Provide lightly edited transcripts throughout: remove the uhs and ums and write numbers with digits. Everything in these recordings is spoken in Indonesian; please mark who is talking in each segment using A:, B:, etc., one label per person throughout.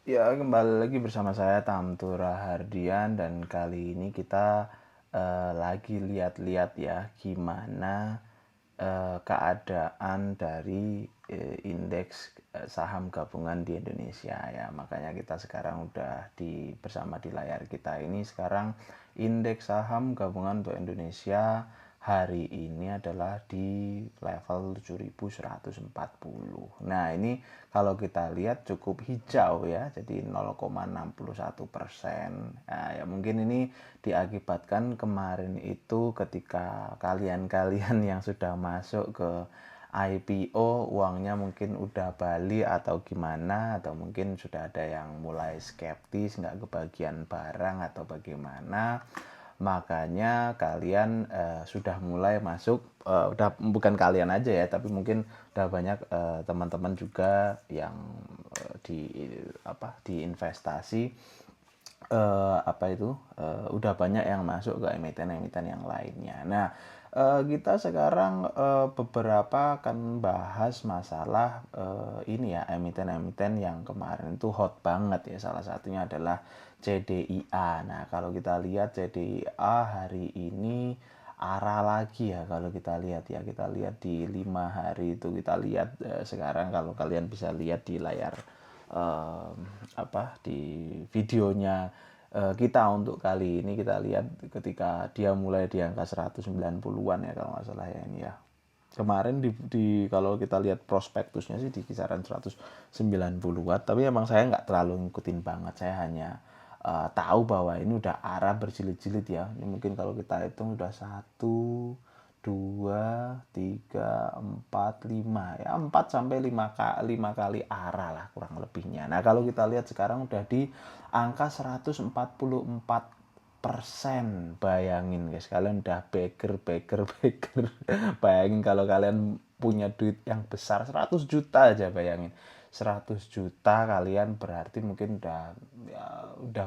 A: Ya, kembali lagi bersama saya Tamtura Hardian dan kali ini kita lagi lihat-lihat ya gimana keadaan dari indeks saham gabungan di Indonesia ya. Makanya kita sekarang udah bersama di layar kita ini sekarang indeks saham gabungan untuk Indonesia hari ini adalah di level 7.140. Nah, ini kalau kita lihat cukup hijau ya, jadi 0,61%. Nah, ya mungkin ini diakibatkan kemarin itu ketika kalian-kalian yang sudah masuk ke IPO uangnya mungkin udah balik atau gimana, atau mungkin sudah ada yang mulai skeptis nggak kebagian barang atau bagaimana, makanya kalian sudah mulai masuk, udah bukan kalian aja ya, tapi mungkin udah banyak teman-teman juga yang di di investasi, apa itu, udah banyak yang masuk ke emiten-emiten yang lainnya. Nah, kita sekarang beberapa akan bahas masalah ini ya, emiten-emiten yang kemarin itu hot banget ya. Salah satunya adalah CDIA. Nah, kalau kita lihat CDIA hari ini arah lagi ya, kalau kita lihat ya, kita lihat di 5 hari itu, kita lihat sekarang kalau kalian bisa lihat di layar, eh, di videonya kita untuk kali ini, kita lihat ketika dia mulai di angka 190-an ya kalau nggak salah ya ini ya. Kemarin kalau kita lihat prospektusnya sih di kisaran 190-an, tapi emang saya nggak terlalu ngikutin banget. Saya hanya tahu bahwa ini udah arah berjilid-jilid ya. Ini mungkin kalau kita hitung udah 1, 2, 3, 4, 5 ya, 4 sampai 5 kali arah lah kurang lebihnya. Nah, kalau kita lihat sekarang udah di angka 144%. Bayangin guys, kalian udah beger. Bayangin kalau kalian punya duit yang besar 100 juta aja, bayangin 100 juta kalian berarti mungkin udah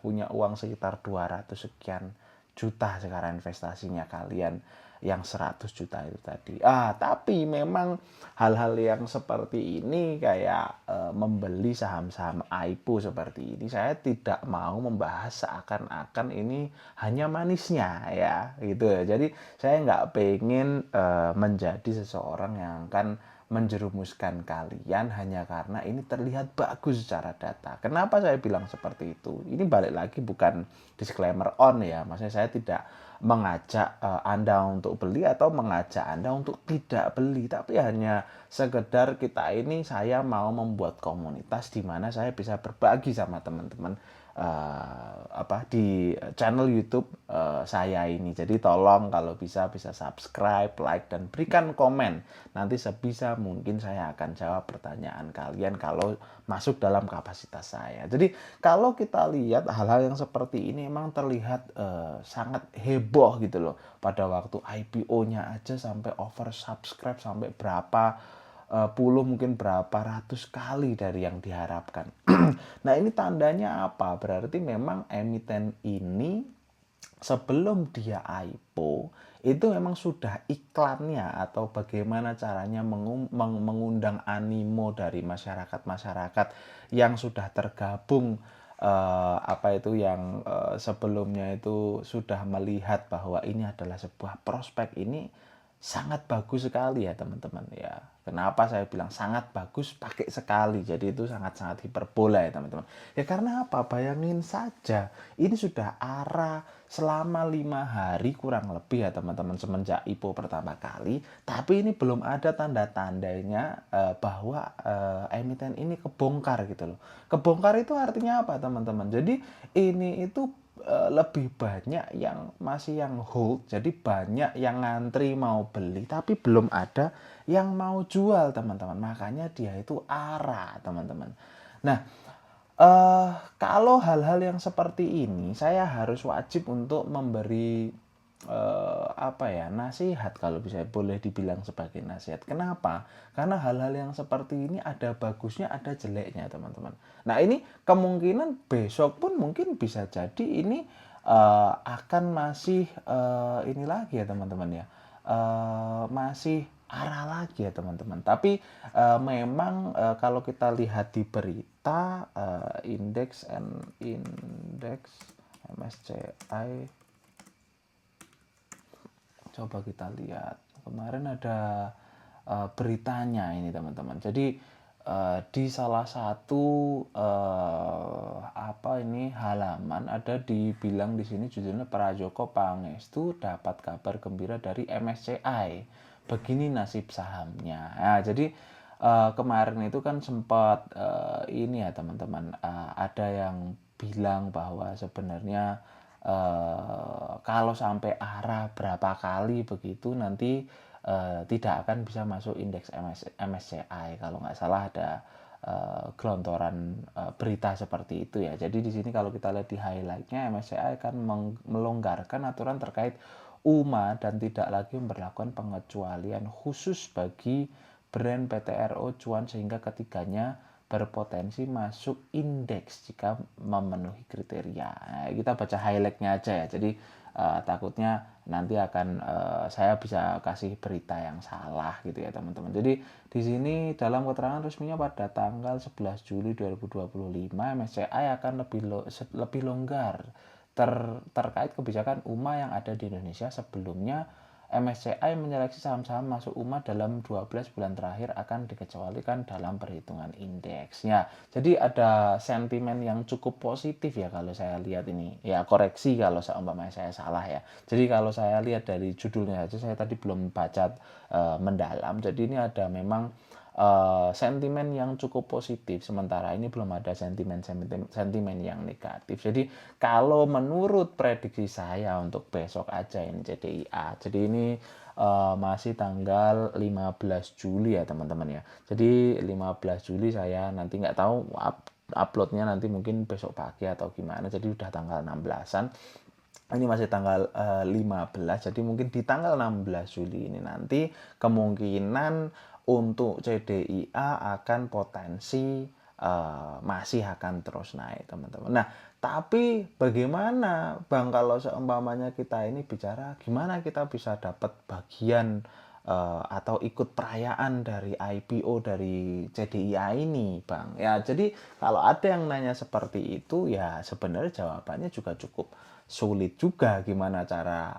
A: punya uang sekitar 200 sekian juta sekarang investasinya kalian yang 100 juta itu tadi. Tapi memang hal-hal yang seperti ini kayak membeli saham-saham IPO seperti ini, saya tidak mau membahas seakan-akan ini hanya manisnya ya, gitu ya. Jadi saya nggak pengen menjadi seseorang yang akan menjerumuskan kalian hanya karena ini terlihat bagus secara data. Kenapa saya bilang seperti itu? Ini balik lagi bukan disclaimer on ya. Maksudnya saya tidak mengajak Anda untuk beli atau mengajak Anda untuk tidak beli, tapi hanya sekedar kita ini, saya mau membuat komunitas di mana saya bisa berbagi sama teman-teman di channel YouTube saya ini. Jadi tolong kalau bisa subscribe, like, dan berikan komen. Nanti sebisa mungkin saya akan jawab pertanyaan kalian kalau masuk dalam kapasitas saya. Jadi kalau kita lihat hal-hal yang seperti ini emang terlihat sangat heboh gitu loh. Pada waktu IPO-nya aja sampai oversubscribe sampai berapa puluh, mungkin berapa ratus kali dari yang diharapkan. Nah, ini tandanya apa? Berarti memang emiten ini sebelum dia IPO itu memang sudah iklannya atau bagaimana caranya mengundang animo dari masyarakat-masyarakat yang sudah tergabung, yang sebelumnya itu sudah melihat bahwa ini adalah sebuah prospek. Ini sangat bagus sekali ya teman-teman ya. Kenapa saya bilang sangat bagus pakai sekali, jadi itu sangat-sangat hiperbola ya teman-teman ya. Karena apa? Bayangin saja, ini sudah arah selama 5 hari kurang lebih ya teman-teman, semenjak IPO pertama kali, tapi ini belum ada tanda-tandanya bahwa emiten ini kebongkar gitu loh. Kebongkar itu artinya apa teman-teman? Jadi ini itu lebih banyak yang masih yang hold, jadi banyak yang ngantri mau beli tapi belum ada yang mau jual teman-teman, makanya dia itu arah teman-teman. Nah, kalau hal-hal yang seperti ini saya harus wajib untuk memberi nasihat, kalau bisa boleh dibilang sebagai nasihat. Kenapa? Karena hal-hal yang seperti ini ada bagusnya ada jeleknya teman-teman. Nah, ini kemungkinan besok pun mungkin bisa jadi ini akan masih ini lagi ya teman-teman ya, masih arah lagi ya teman-teman. Tapi memang kalau kita lihat di berita indeks MSCI, coba kita lihat kemarin ada beritanya ini teman-teman. Jadi di salah satu halaman ada dibilang di sini judulnya Prajoko Pangestu dapat kabar gembira dari MSCI. Begini nasib sahamnya. Nah, jadi kemarin itu kan sempat ini ya teman-teman, ada yang bilang bahwa sebenarnya kalau sampai arah berapa kali begitu nanti tidak akan bisa masuk indeks MSCI. Kalau nggak salah ada gelontoran berita seperti itu ya. Jadi di sini kalau kita lihat di highlightnya, MSCI akan melonggarkan aturan terkait UMA dan tidak lagi memperlakukan pengecualian khusus bagi brand PTRO cuan sehingga ketiganya berpotensi masuk indeks jika memenuhi kriteria. Nah, kita baca highlightnya aja ya. Jadi takutnya nanti akan saya bisa kasih berita yang salah gitu ya teman-teman. Jadi di sini dalam keterangan resminya pada tanggal 11 Juli 2025 MSCI akan lebih longgar terkait kebijakan UMA yang ada di Indonesia. Sebelumnya MSCI menyeleksi saham-saham masuk UMA dalam 12 bulan terakhir akan dikecualikan dalam perhitungan indeksnya. Jadi ada sentimen yang cukup positif ya kalau saya lihat ini. Ya koreksi kalau seumpamanya saya salah ya. Jadi kalau saya lihat dari judulnya aja, saya tadi belum baca mendalam. Jadi ini ada memang sentimen yang cukup positif, sementara ini belum ada sentimen yang negatif. Jadi kalau menurut prediksi saya untuk besok aja ini CDIA, jadi ini masih tanggal 15 Juli ya teman-teman ya. Jadi 15 Juli saya nanti nggak tahu uploadnya nanti mungkin besok pagi atau gimana, jadi udah tanggal 16-an. Ini masih tanggal 15, jadi mungkin di tanggal 16 Juli ini nanti kemungkinan untuk CDIA akan potensi masih akan terus naik teman-teman. Nah tapi bagaimana Bang kalau seumpamanya kita ini bicara gimana kita bisa dapat bagian atau ikut perayaan dari IPO dari CDIA ini Bang ya. Jadi kalau ada yang nanya seperti itu ya sebenarnya jawabannya juga cukup sulit juga gimana cara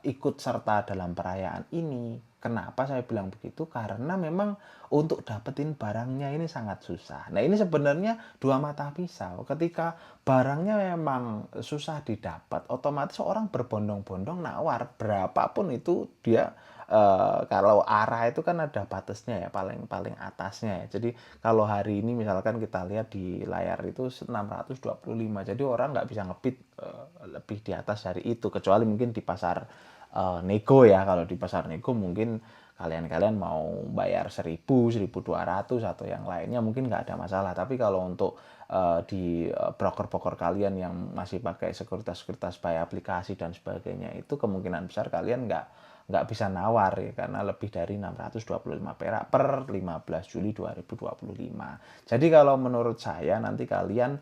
A: ikut serta dalam perayaan ini. Kenapa saya bilang begitu? Karena memang untuk dapetin barangnya ini sangat susah. Nah ini sebenarnya dua mata pisau. Ketika barangnya memang susah didapat, otomatis orang berbondong-bondong nawar berapapun itu dia. Kalau arah itu kan ada batasnya ya, paling atasnya ya. Jadi kalau hari ini misalkan kita lihat di layar itu 625, jadi orang nggak bisa ngebid lebih di atas dari itu, kecuali mungkin di pasar nego ya. Kalau di pasar nego mungkin kalian mau bayar 1000, 1200 atau yang lainnya mungkin nggak ada masalah. Tapi kalau untuk di broker-broker kalian yang masih pakai sekuritas by aplikasi dan sebagainya, itu kemungkinan besar kalian nggak bisa nawar ya, karena lebih dari 625 perak per 15 Juli 2025. Jadi kalau menurut saya nanti kalian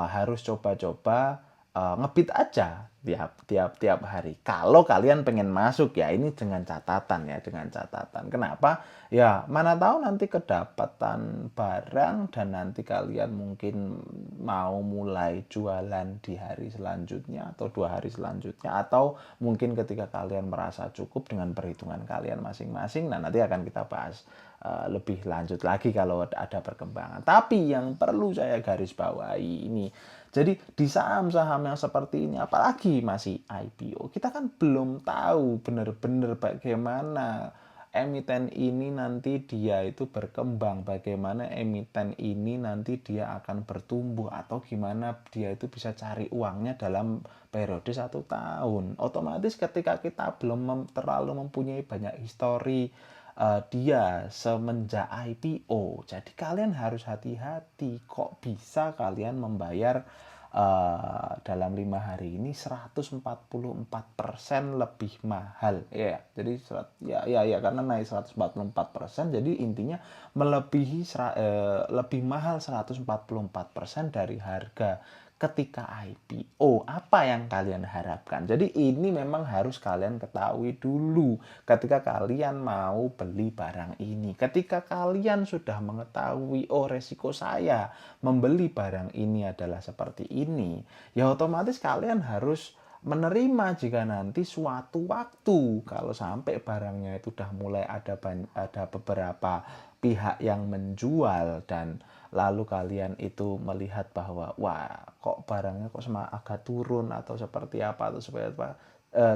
A: harus coba-coba ngebit aja tiap hari. Kalau kalian pengen masuk ya, ini dengan catatan. Kenapa? Ya mana tahu nanti kedapatan barang dan nanti kalian mungkin mau mulai jualan di hari selanjutnya atau 2 hari selanjutnya, atau mungkin ketika kalian merasa cukup dengan perhitungan kalian masing-masing. Nah nanti akan kita bahas lebih lanjut lagi kalau ada perkembangan. Tapi yang perlu saya garis bawahi ini, jadi di saham-saham yang seperti ini, apalagi masih IPO, kita kan belum tahu benar-benar bagaimana emiten ini nanti dia itu berkembang, bagaimana emiten ini nanti dia akan bertumbuh, atau gimana dia itu bisa cari uangnya dalam periode 1 tahun. Otomatis ketika kita belum terlalu mempunyai banyak histori dia semenjak IPO, jadi kalian harus hati-hati. Kok bisa kalian membayar dalam 5 hari ini 144% lebih mahal ya. Jadi karena naik 144%, jadi intinya melebihi lebih mahal 144% dari harga ketika IPO, apa yang kalian harapkan. Jadi ini memang harus kalian ketahui dulu ketika kalian mau beli barang ini. Ketika kalian sudah mengetahui, oh resiko saya membeli barang ini adalah seperti ini, ya otomatis kalian harus menerima jika nanti suatu waktu kalau sampai barangnya itu udah mulai ada beberapa pihak yang menjual dan lalu kalian itu melihat bahwa wah kok barangnya kok agak turun atau seperti apa atau seperti apa,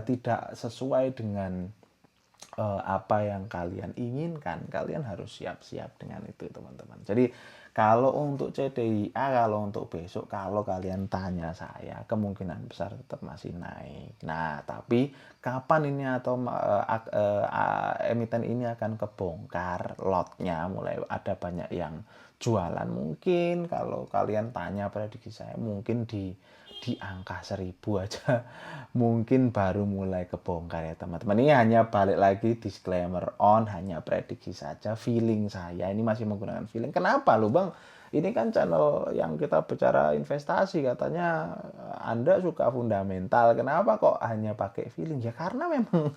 A: tidak sesuai dengan apa yang kalian inginkan, kalian harus siap-siap dengan itu teman-teman. Jadi kalau untuk CDIA, kalau untuk besok, kalau kalian tanya saya, kemungkinan besar tetap masih naik. Nah, tapi kapan ini atau emiten ini akan kebongkar lotnya, mulai ada banyak yang jualan, mungkin kalau kalian tanya prediksi saya mungkin di angka 1000 aja mungkin baru mulai kebongkar ya teman-teman. Ini hanya balik lagi disclaimer hanya prediksi saja, feeling saya ini masih menggunakan feeling. Kenapa lu bang? Ini kan channel yang kita bicara investasi, katanya Anda suka fundamental, kenapa kok hanya pakai feeling? Ya karena memang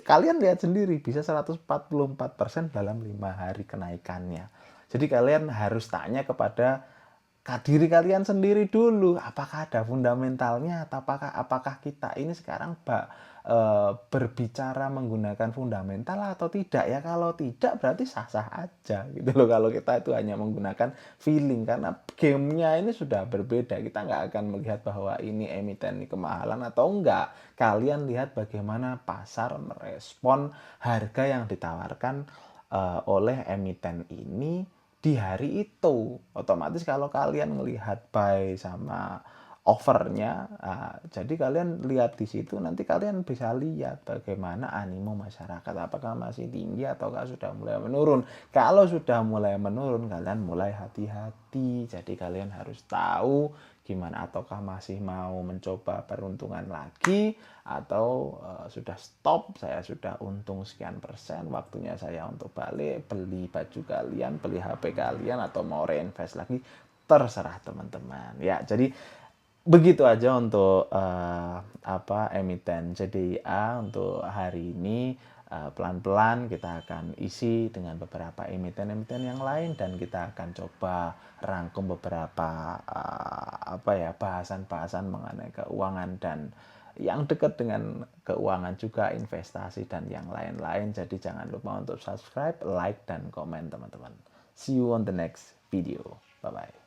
A: kalian lihat sendiri bisa 144% dalam 5 hari kenaikannya. Jadi kalian harus tanya kepada diri kalian sendiri dulu, apakah ada fundamentalnya atau apakah kita ini sekarang berbicara menggunakan fundamental atau tidak ya. Kalau tidak berarti sah-sah aja gitu loh, kalau kita itu hanya menggunakan feeling, karena gamenya ini sudah berbeda. Kita nggak akan melihat bahwa ini emiten ini kemahalan atau enggak. Kalian lihat bagaimana pasar merespon harga yang ditawarkan oleh emiten ini di hari itu. Otomatis kalau kalian melihat buy sama overnya, jadi kalian lihat di situ, nanti kalian bisa lihat bagaimana animo masyarakat, apakah masih tinggi ataukah sudah mulai menurun. Kalau sudah mulai menurun, kalian mulai hati-hati. Jadi kalian harus tahu gimana, ataukah masih mau mencoba peruntungan lagi atau sudah stop, saya sudah untung sekian persen, waktunya saya untuk balik, beli baju kalian, beli HP kalian, atau mau reinvest lagi, terserah teman-teman ya. Jadi begitu aja untuk emiten CDIA untuk hari ini. Pelan-pelan kita akan isi dengan beberapa emiten-emiten yang lain, dan kita akan coba rangkum beberapa bahasan-bahasan mengenai keuangan dan yang dekat dengan keuangan juga, investasi dan yang lain-lain. Jadi jangan lupa untuk subscribe, like, dan komen teman-teman. See you on the next video. Bye-bye.